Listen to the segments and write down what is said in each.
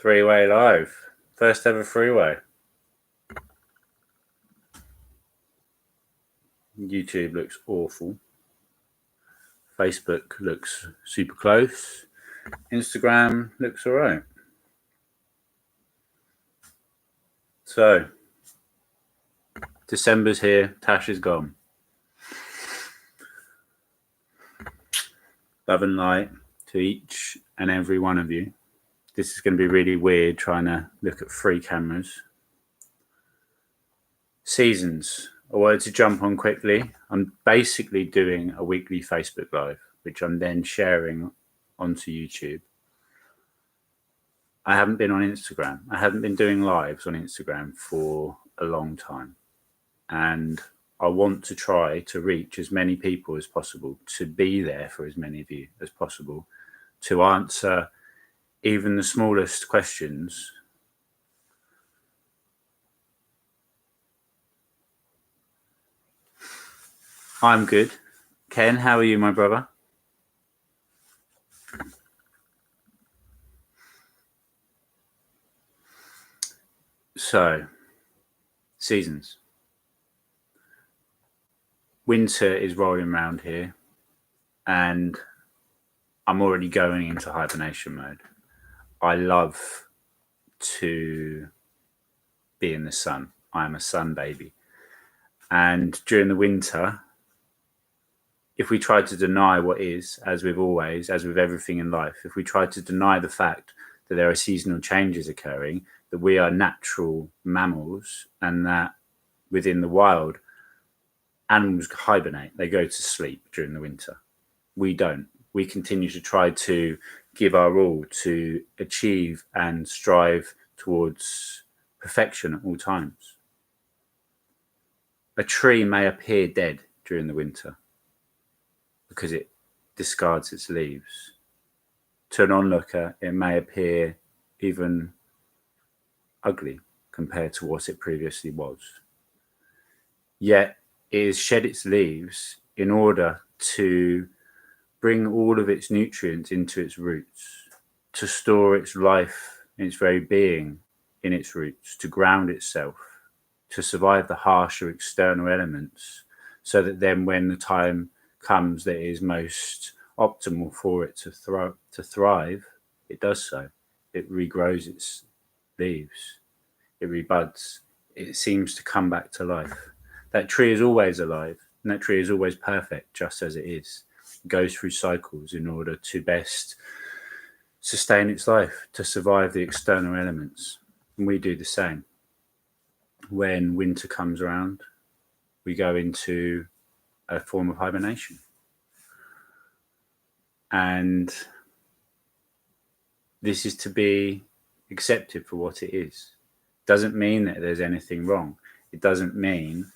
Three-way live. First ever freeway. YouTube looks awful. Facebook looks super close. Instagram looks all right. So, December's here. Tash is gone. Love and light to each and every one of you. This is going to be really weird trying to look at 3 cameras. Seasons. I wanted to jump on quickly. I'm basically doing a weekly Facebook Live, which I'm then sharing onto YouTube. I haven't been on Instagram. I haven't been doing lives on Instagram for a long time. And I want to try to reach as many people as possible, to be there for as many of you as possible, to answer even the smallest questions. I'm good. Ken, how are you, my brother? So, seasons. Winter is rolling around here, and I'm already going into hibernation mode. I love to be in the sun. I am a sun baby. And during the winter, if we try to deny what is, as with always, as with everything in life, if we try to deny the fact that there are seasonal changes occurring, that we are natural mammals, and that within the wild, animals hibernate, they go to sleep during the winter. We don't. We continue to try to give our all to achieve and strive towards perfection at all times. A tree may appear dead during the winter because it discards its leaves. To an onlooker, it may appear even ugly compared to what it previously was. Yet it has shed its leaves in order to bring all of its nutrients into its roots, to store its life, its very being in its roots, to ground itself, to survive the harsher external elements, so that then when the time comes that is most optimal for it to thrive, it does so. It regrows its leaves, it rebuds, it seems to come back to life. That tree is always alive, and that tree is always perfect just as it is. It goes through cycles in order to best sustain its life, to survive the external elements. And we do the same. When winter comes around, we go into a form of hibernation. And this is to be accepted for what it is. Doesn't mean that there's anything wrong. It doesn't mean...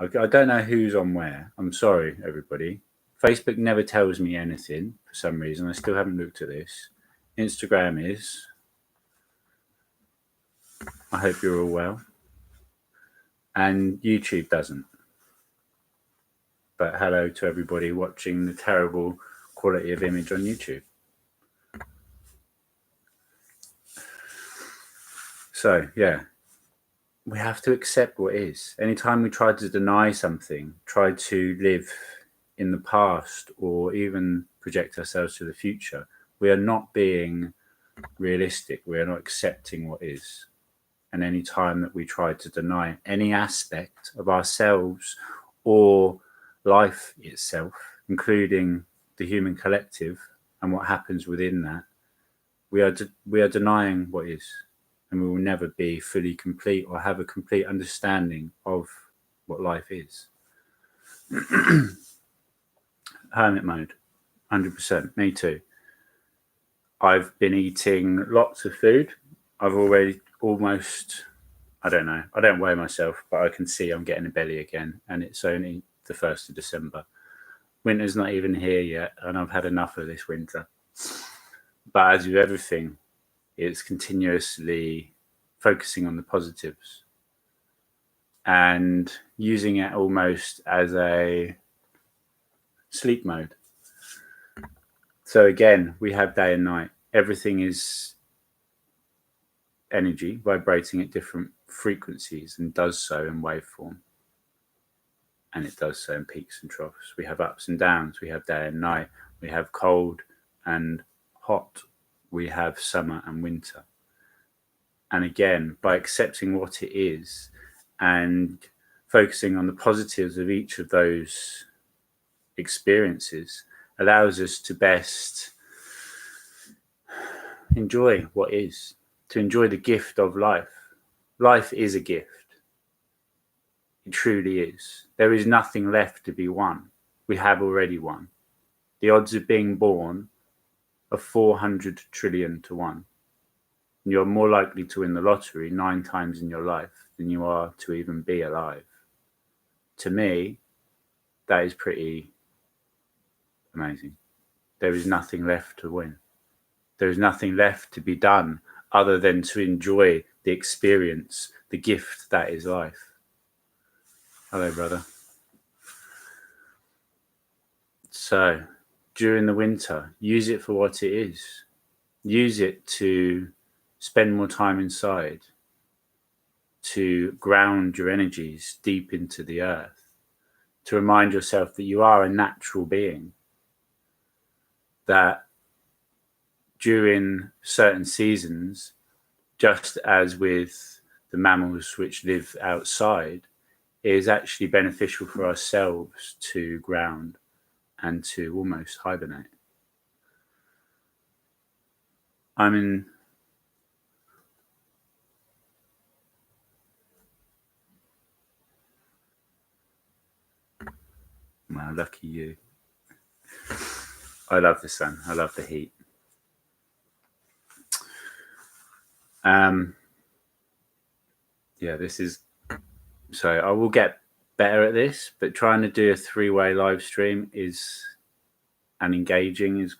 I don't know who's on where. I'm sorry, everybody. Facebook never tells me anything for some reason. I still haven't looked at this. Instagram is. I hope you're all well. And YouTube doesn't. But hello to everybody watching the terrible quality of image on YouTube. So, yeah. We have to accept what is. Anytime we try to deny something, try to live in the past, or even project ourselves to the future, we are not being realistic. We are not accepting what is. And any time that we try to deny any aspect of ourselves or life itself, including the human collective and what happens within that, we are denying what is. And we will never be fully complete or have a complete understanding of what life is. Hermit mode, 100%. Me too. I've been eating lots of food. I've already almost, I don't know, I don't weigh myself, but I can see I'm getting a belly again. And it's only the 1st of December. Winter's not even here yet, and I've had enough of this winter. But as with everything, it's continuously focusing on the positives and using it almost as a sleep mode. So again, we have day and night. Everything is energy vibrating at different frequencies and does so in waveform. And it does so in peaks and troughs. We have ups and downs. We have day and night. We have cold and hot. We have summer and winter. And again, by accepting what it is and focusing on the positives of each of those experiences allows us to best enjoy what is, to enjoy the gift of life. Life is a gift. It truly is. There is nothing left to be won. We have already won. The odds of being born are 400 trillion to 1. And you're more likely to win the lottery 9 times in your life than you are to even be alive. To me, that is pretty amazing. There is nothing left to win. There is nothing left to be done other than to enjoy the experience, the gift that is life. Hello, brother. So, during the winter, use it for what it is. Use it to spend more time inside, to ground your energies deep into the earth, to remind yourself that you are a natural being, that during certain seasons, just as with the mammals which live outside, it is actually beneficial for ourselves to ground and to almost hibernate. Wow, lucky you. I love the sun. I love the heat. Yeah, this is... So I will get better at this, but trying to do a 3-way live stream and engaging is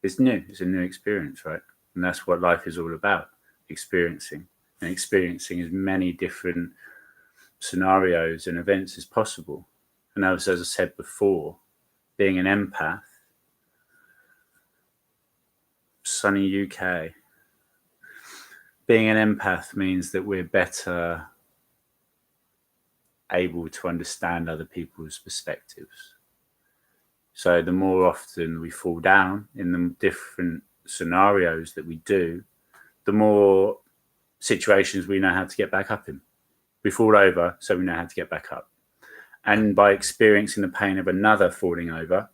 it's new. It's a new experience, right? And that's what life is all about, experiencing. And experiencing as many different scenarios and events as possible. And as I said before, being an empath, sunny UK, being an empath means that we're better able to understand other people's perspectives. So the more often we fall down in the different scenarios that we do, the more situations we know how to get back up in. We fall over, so we know how to get back up. And by experiencing the pain of another falling over,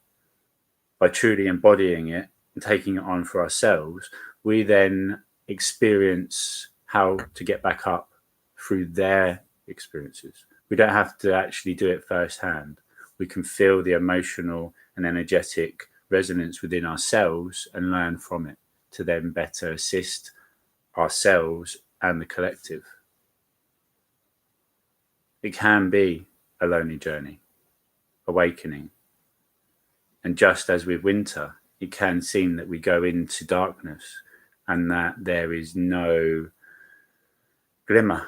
by truly embodying it and taking it on for ourselves, we then experience how to get back up through their experiences. We don't have to actually do it firsthand. We can feel the emotional and energetic resonance within ourselves and learn from it to then better assist ourselves and the collective. It can be a lonely journey, awakening. And just as with winter, it can seem that we go into darkness and that there is no glimmer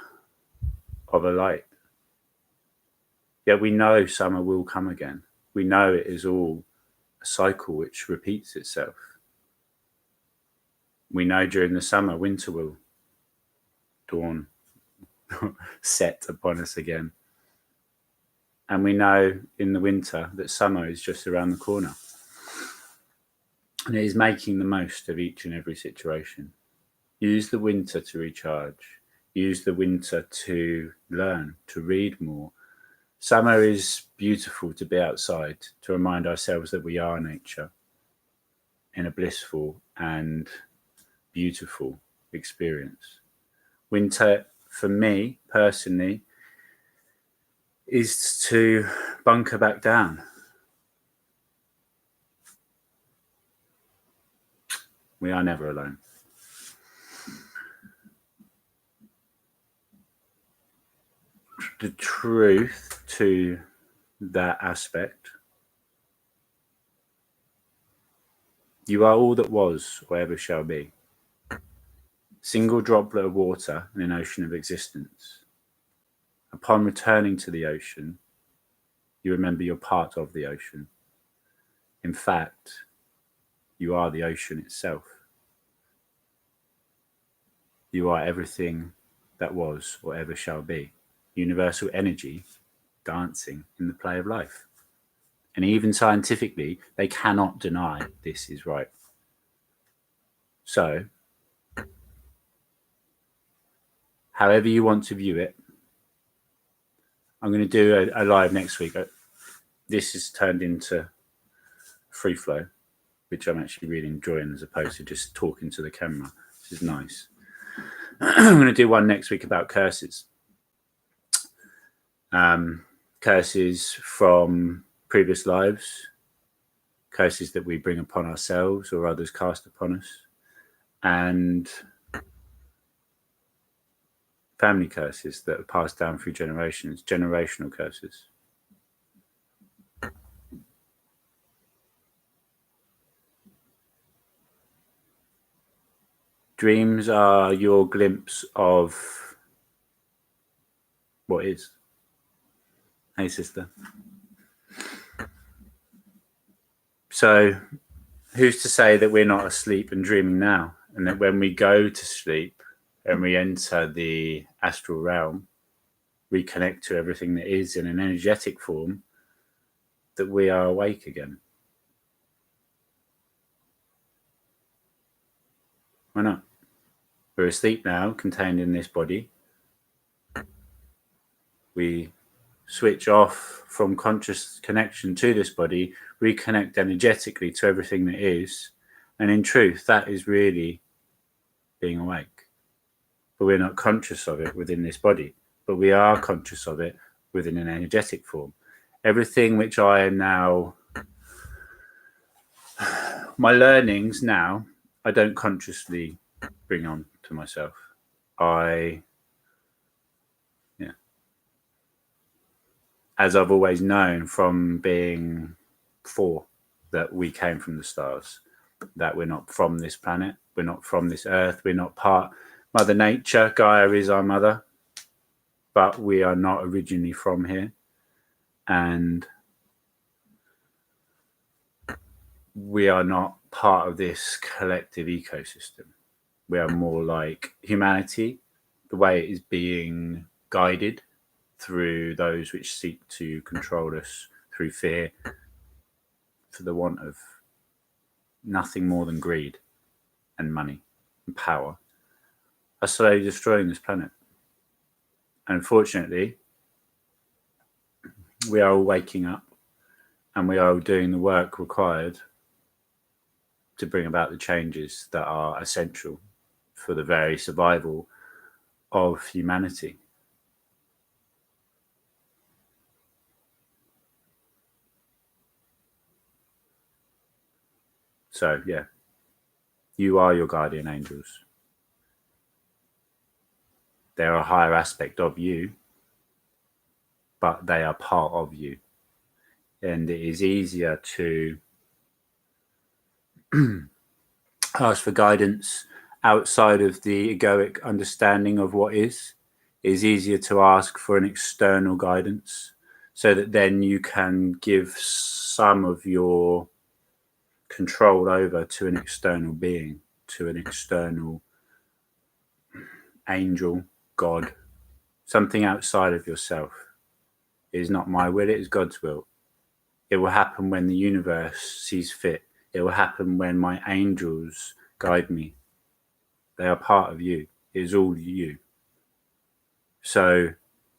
of a light. Yet we know summer will come again. We know it is all a cycle which repeats itself. We know during the summer, winter will dawn, set upon us again. And we know in the winter that summer is just around the corner. And it is making the most of each and every situation. Use the winter to recharge. Use the winter to learn, to read more. Summer is beautiful to be outside, to remind ourselves that we are nature in a blissful and beautiful experience. Winter, for me personally, is to bunker back down. We are never alone. The truth to that aspect, you are all that was or ever shall be. Single droplet of water in an ocean of existence. Upon returning to the ocean, you remember you're part of the ocean. In fact, You are the ocean itself. You are everything that was or ever shall be. Universal energy dancing in the play of life. And even scientifically, they cannot deny this is right. So, however you want to view it, I'm going to do a live next week. This has turned into free flow, which I'm actually really enjoying as opposed to just talking to the camera. This is nice. I'm going to do one next week about curses. Curses from previous lives, curses that we bring upon ourselves or others cast upon us, and family curses that are passed down through generations, generational curses. Dreams are your glimpse of what is. Hey, sister. So, who's to say that we're not asleep and dreaming now? And that when we go to sleep and we enter the astral realm, reconnect to everything that is in an energetic form, that we are awake again? Why not? We're asleep now, contained in this body. We switch off from conscious connection to this body, reconnect energetically to everything that is, and in truth, that is really being awake. But we're not conscious of it within this body, but we are conscious of it within an energetic form. Everything which I am now, my learnings now, I don't consciously bring on to myself. As I've always known from being 4, that we came from the stars, that we're not from this planet, we're not from this earth, we're not part Mother Nature. Gaia is our mother, but we are not originally from here, and we are not part of this collective ecosystem. We are more like humanity, the way it is being guided through those which seek to control us through fear, for the want of nothing more than greed and money and power, are slowly destroying this planet. And unfortunately, we are all waking up and we are all doing the work required to bring about the changes that are essential for the very survival of humanity. So, yeah, you are your guardian angels. They're a higher aspect of you, but they are part of you. And it is easier to ask for guidance outside of the egoic understanding of what is. It is easier to ask for an external guidance so that then you can give some of your control over to an external being, to an external angel, God, something outside of yourself. It is not my will, it is God's will. It will happen when the universe sees fit. It will happen when my angels guide me. They are part of you. It is all you. So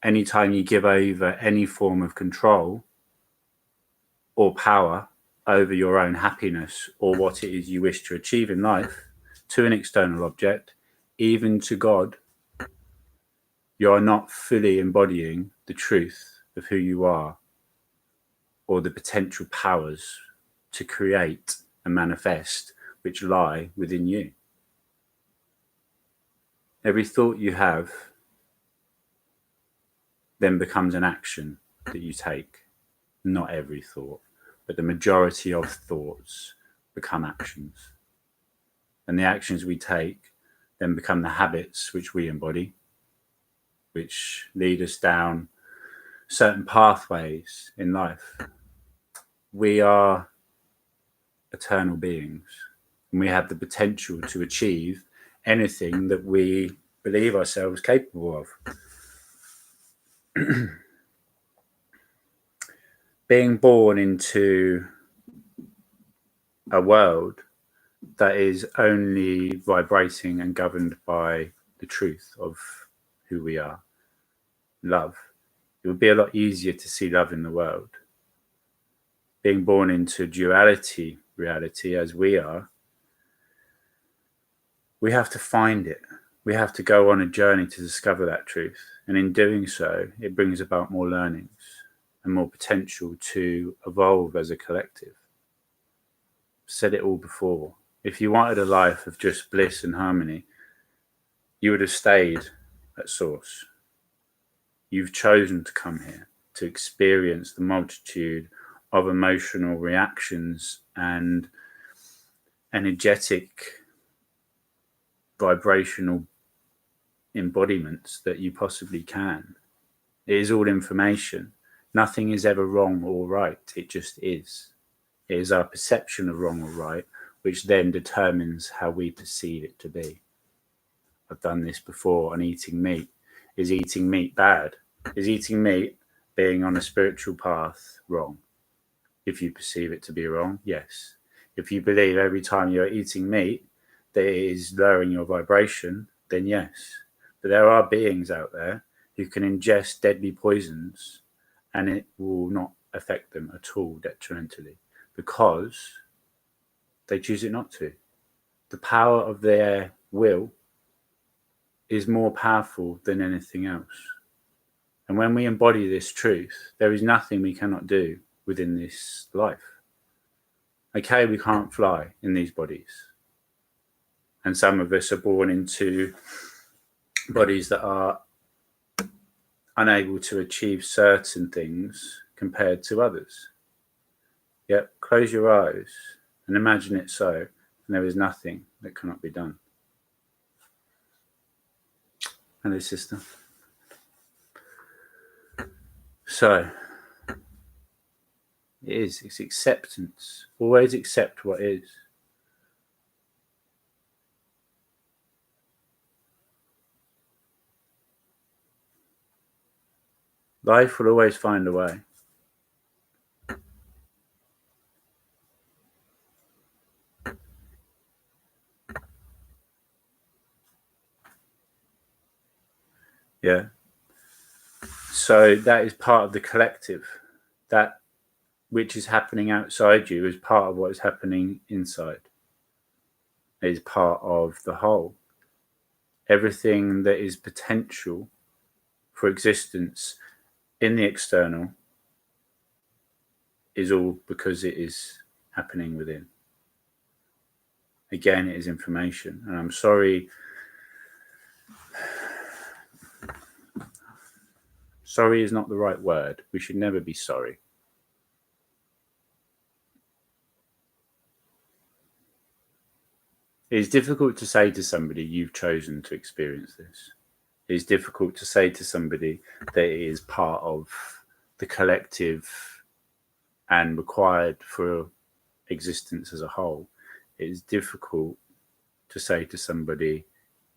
anytime you give over any form of control or power over your own happiness or what it is you wish to achieve in life to an external object, even to God, you are not fully embodying the truth of who you are or the potential powers to create and manifest which lie within you. Every thought you have then becomes an action that you take. Not every thought, but the majority of thoughts become actions. And the actions we take then become the habits which we embody, which lead us down certain pathways in life. We are eternal beings. And we have the potential to achieve anything that we believe ourselves capable of. Being born into a world that is only vibrating and governed by the truth of who we are, love. It would be a lot easier to see love in the world. Being born into duality reality as we are, we have to find it. We have to go on a journey to discover that truth. And in doing so, it brings about more learnings and more potential to evolve as a collective. I've said it all before. If you wanted a life of just bliss and harmony, you would have stayed at source. You've chosen to come here to experience the multitude of emotional reactions and energetic vibrational embodiments that you possibly can. It is all information. Nothing is ever wrong or right. It just is. It is our perception of wrong or right, which then determines how we perceive it to be. I've done this before on eating meat. Is eating meat bad? Is eating meat, being on a spiritual path, wrong? If you perceive it to be wrong, yes. If you believe every time you're eating meat that it is lowering your vibration, then yes. But there are beings out there who can ingest deadly poisons and it will not affect them at all detrimentally because they choose it not to. The power of their will is more powerful than anything else. And when we embody this truth, there is nothing we cannot do within this life. Okay, we can't fly in these bodies. And some of us are born into bodies that are unable to achieve certain things compared to others. Yet close your eyes and imagine it so, and there is nothing that cannot be done. Hello, sister. So, it's acceptance. Always accept what is. Life will always find a way. Yeah. So that is part of the collective. That which is happening outside you is part of what is happening inside. It is part of the whole. Everything that is potential for existence in the external is all because it is happening within. Again, it is information. And I'm sorry. Sorry is not the right word. We should never be sorry. It is difficult to say to somebody, you've chosen to experience this. It is difficult to say to somebody that it is part of the collective and required for existence as a whole. It is difficult to say to somebody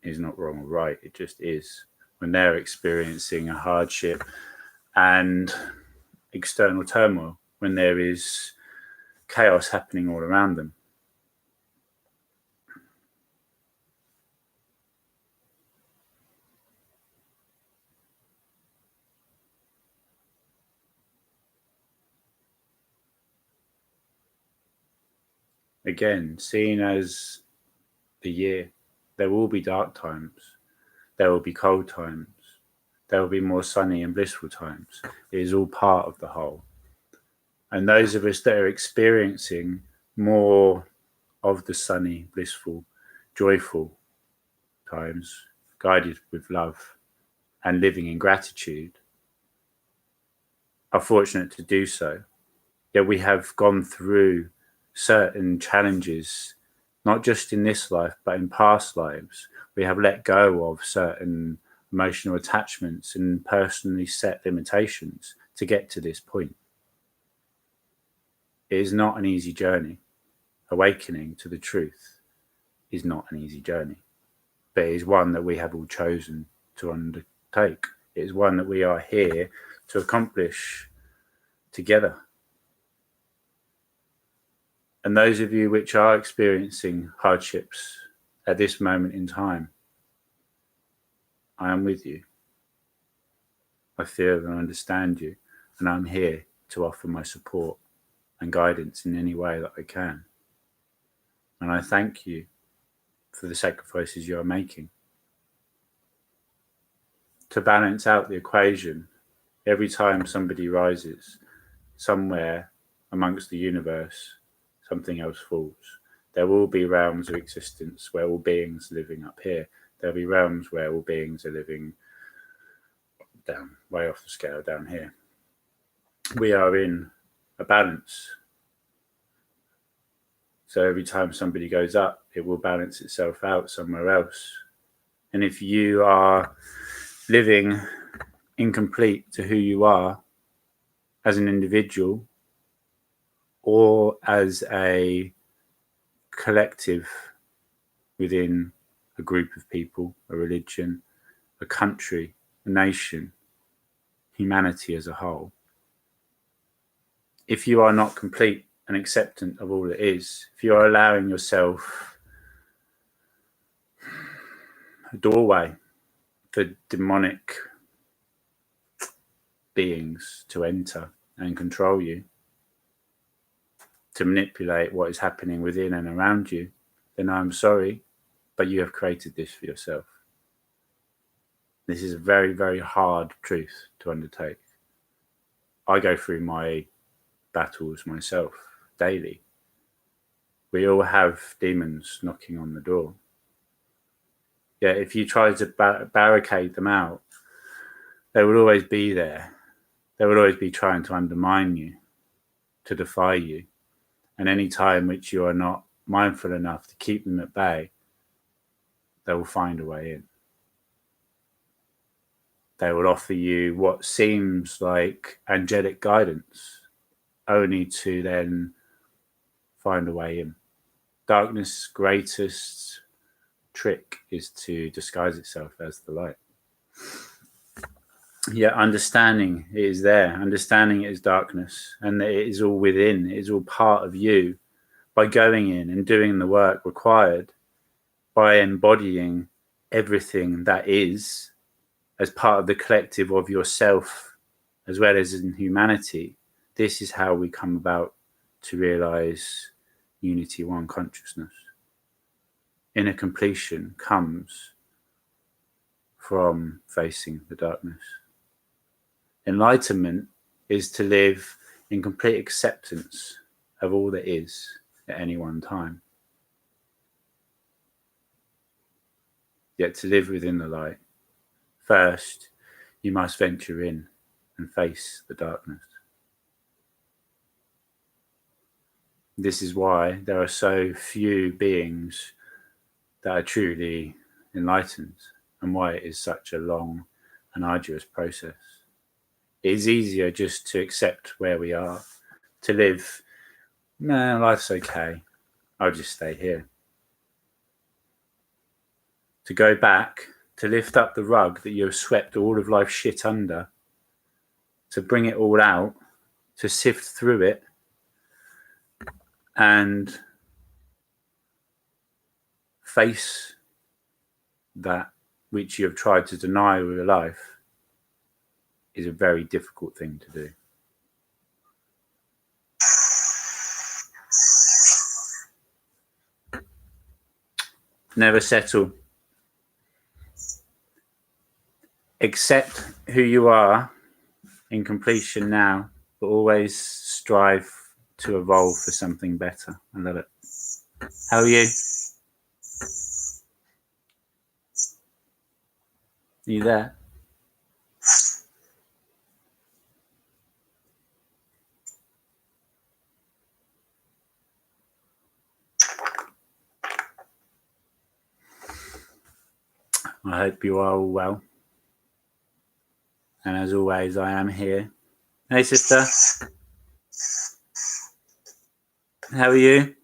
is not wrong or right. It just is. When they're experiencing a hardship and external turmoil, when there is chaos happening all around them. Again, seen as the year, there will be dark times, there will be cold times, there will be more sunny and blissful times. It is all part of the whole. And those of us that are experiencing more of the sunny, blissful, joyful times, guided with love and living in gratitude, are fortunate to do so. Yet we have gone through certain challenges, not just in this life, but in past lives. We have let go of certain emotional attachments and personally set limitations to get to this point. It is not an easy journey, awakening to the truth. is not an easy journey, but it is one that we have all chosen to undertake. It is one that we are here to accomplish together. And those of you which are experiencing hardships at this moment in time, I am with you. I feel and understand you, and I'm here to offer my support and guidance in any way that I can. And I thank you for the sacrifices you are making. To balance out the equation, every time somebody rises, somewhere amongst the universe, something else falls. There will be realms of existence where all beings are living up here. There'll be realms where all beings are living down, way off the scale down here. We are in a balance. So every time somebody goes up, it will balance itself out somewhere else. And if you are living incomplete to who you are as an individual or as a collective within a group of people, a religion, a country, a nation, humanity as a whole, if you are not complete and acceptant of all it is, if you are allowing yourself a doorway for demonic beings to enter and control you, to manipulate what is happening within and around you, then I'm sorry, but you have created this for yourself. This is a very, very hard truth to undertake. I go through my battles myself daily. We all have demons knocking on the door. Yet if you try to barricade them out, they will always be there. They will always be trying to undermine you, to defy you. And any time which you are not mindful enough to keep them at bay, they will find a way in. They will offer you what seems like angelic guidance, only to then find a way in. Darkness' greatest trick is to disguise itself as the light. Yet understanding it is there, understanding it is darkness, and that it is all within, it is all part of you. By going in and doing the work required, by embodying everything that is as part of the collective of yourself, as well as in humanity, this is how we come about to realize unity, one consciousness. Inner completion comes from facing the darkness. Enlightenment is to live in complete acceptance of all that is at any one time. Yet to live within the light, first you must venture in and face the darkness. This is why there are so few beings that are truly enlightened, and why it is such a long and arduous process. It is easier just to accept where we are, to live, no, life's okay, I'll just stay here. To go back, to lift up the rug that you have swept all of life's shit under, to bring it all out, to sift through it, and face that which you have tried to deny with your life is a very difficult thing to do. Never settle. Accept who you are in completion now, but always strive to evolve for something better. I love it. How are you? Are you there? I hope you are all well. And as always, I am here. Hey, sister. How are you?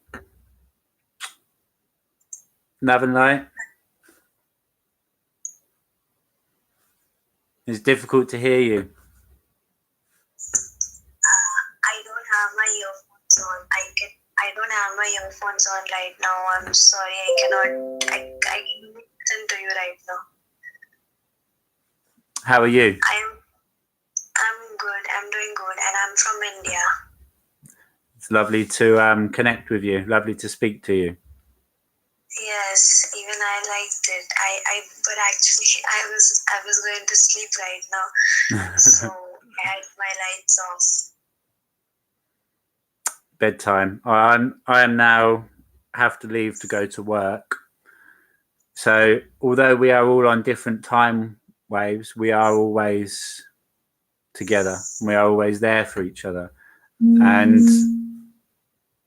Love and light. It's difficult to hear you. I don't have my earphones on. I don't have my earphones on right now. I'm sorry. I cannot listen to you right now. How are you? I'm good. I'm doing good, and I'm from India. It's lovely to connect with you. Lovely to speak to you. Yes, even I liked it. But actually, I was going to sleep right now, so I had my lights off. Bedtime. I am now have to leave to go to work. So although we are all on different time waves, we are always together. We are always there for each other. And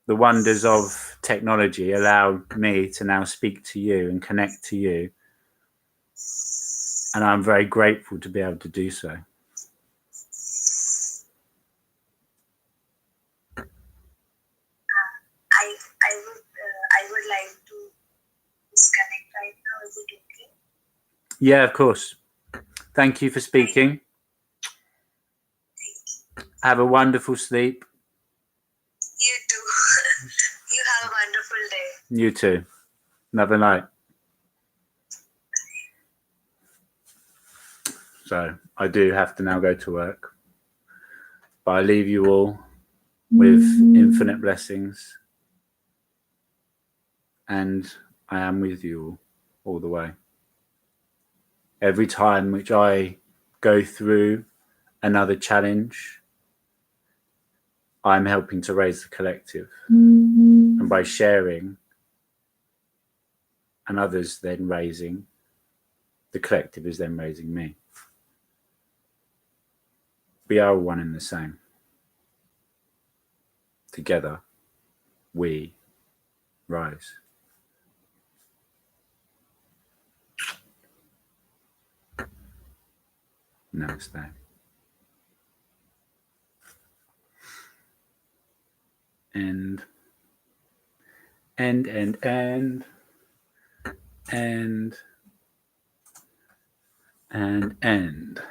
the wonders of technology allow me to now speak to you and connect to you. And I'm very grateful to be able to do so. I would like to disconnect right now. Is it okay? Yeah, of course. Thank you for speaking. Have a wonderful sleep. You too. You have a wonderful day. You too. Another night. So I do have to now go to work. But I leave you all with infinite blessings. And I am with you all the way. Every time which I go through another challenge, I'm helping to raise the collective. And by sharing and others then raising, the collective is then raising me. We are one and the same. Together, we rise. Namaste. And end.